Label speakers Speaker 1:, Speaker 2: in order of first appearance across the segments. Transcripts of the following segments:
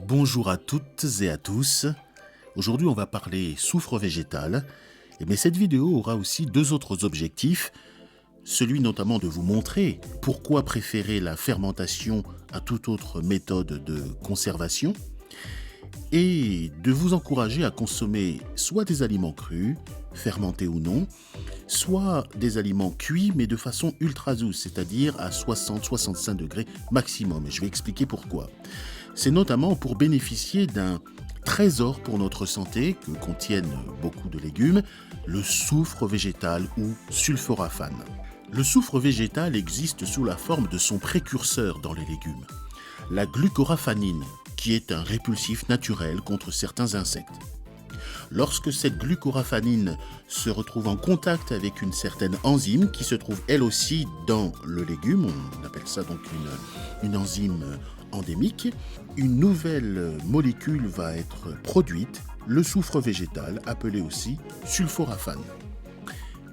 Speaker 1: Bonjour à toutes et à tous. Aujourd'hui, on va parler soufre végétal. Mais cette vidéo aura aussi deux autres objectifs. Celui notamment de vous montrer pourquoi préférer la fermentation à toute autre méthode de conservation et de vous encourager à consommer soit des aliments crus, fermentés ou non, soit des aliments cuits mais de façon ultra douce, c'est-à-dire à 60-65 degrés maximum. Et je vais expliquer pourquoi. C'est notamment pour bénéficier d'un trésor pour notre santé que contiennent beaucoup de légumes, le soufre végétal ou sulforaphane. Le soufre végétal existe sous la forme de son précurseur dans les légumes, la glucoraphanine, qui est un répulsif naturel contre certains insectes. Lorsque cette glucoraphanine se retrouve en contact avec une certaine enzyme qui se trouve elle aussi dans le légume, on appelle ça donc une enzyme endémique, une nouvelle molécule va être produite, le soufre végétal, appelé aussi sulforaphane.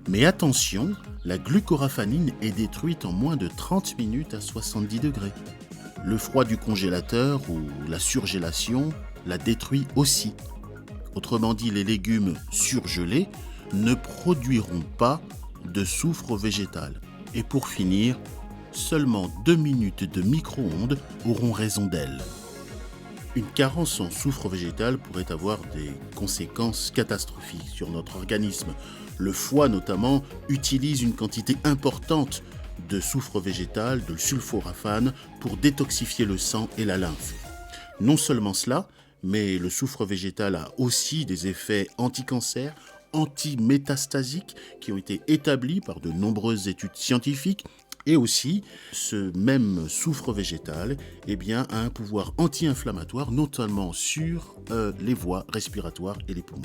Speaker 1: Mais attention, la glucoraphanine est détruite en moins de 30 minutes à 70 degrés. Le froid du congélateur ou la surgélation la détruit aussi. Autrement dit, les légumes surgelés ne produiront pas de soufre végétal. Et pour finir, seulement 2 minutes de micro-ondes auront raison d'elle. Une carence en soufre végétal pourrait avoir des conséquences catastrophiques sur notre organisme. Le foie notamment utilise une quantité importante de soufre végétal, de sulforaphane, pour détoxifier le sang et la lymphe. Non seulement cela, mais le soufre végétal a aussi des effets anti-cancer, anti-métastasiques qui ont été établis par de nombreuses études scientifiques. Et aussi, ce même soufre végétal a un pouvoir anti-inflammatoire, notamment sur les voies respiratoires et les poumons.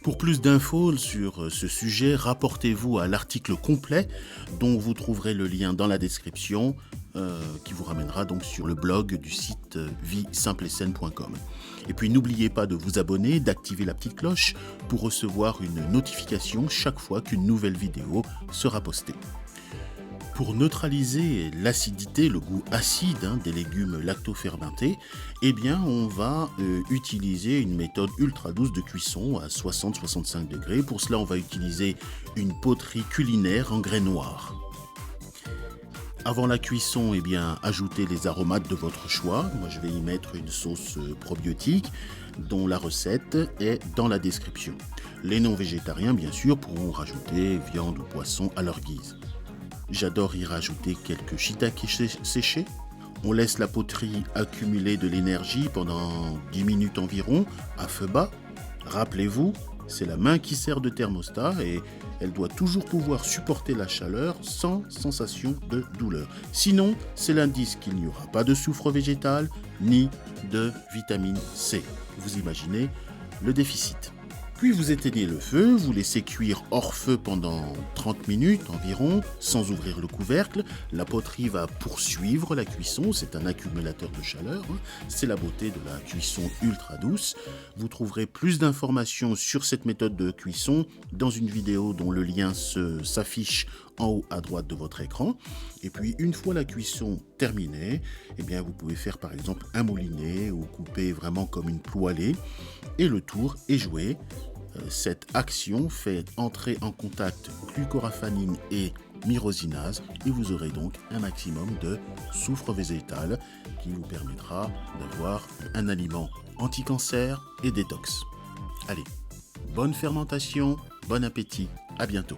Speaker 1: Pour plus d'infos sur ce sujet, rapportez-vous à l'article complet dont vous trouverez le lien dans la description qui vous ramènera donc sur le blog du site viesimpleetsaine.com. Et puis n'oubliez pas de vous abonner, d'activer la petite cloche pour recevoir une notification chaque fois qu'une nouvelle vidéo sera postée. Pour neutraliser l'acidité, le goût acide des légumes lactofermentés, on va utiliser une méthode ultra douce de cuisson à 60-65 degrés. Pour cela, on va utiliser une poterie culinaire en grès noir. Avant la cuisson, ajoutez les aromates de votre choix. Moi, je vais y mettre une sauce probiotique dont la recette est dans la description. Les non-végétariens, bien sûr, pourront rajouter viande ou poisson à leur guise. J'adore y rajouter quelques shiitake séchés. On laisse la poterie accumuler de l'énergie pendant 10 minutes environ, à feu bas. Rappelez-vous, c'est la main qui sert de thermostat et elle doit toujours pouvoir supporter la chaleur sans sensation de douleur. Sinon, c'est l'indice qu'il n'y aura pas de soufre végétal ni de vitamine C. Vous imaginez le déficit. Puis vous éteignez le feu, vous laissez cuire hors feu pendant 30 minutes environ, sans ouvrir le couvercle. La poterie va poursuivre la cuisson, c'est un accumulateur de chaleur. C'est la beauté de la cuisson ultra douce. Vous trouverez plus d'informations sur cette méthode de cuisson dans une vidéo dont le lien s'affiche en haut à droite de votre écran. Et puis une fois la cuisson terminée, vous pouvez faire par exemple un moulinet ou couper vraiment comme une poêlée. Et le tour est joué. Cette action fait entrer en contact glucoraphanine et myrosinase et vous aurez donc un maximum de soufre végétal qui vous permettra d'avoir un aliment anti-cancer et détox. Allez, bonne fermentation, bon appétit, à bientôt.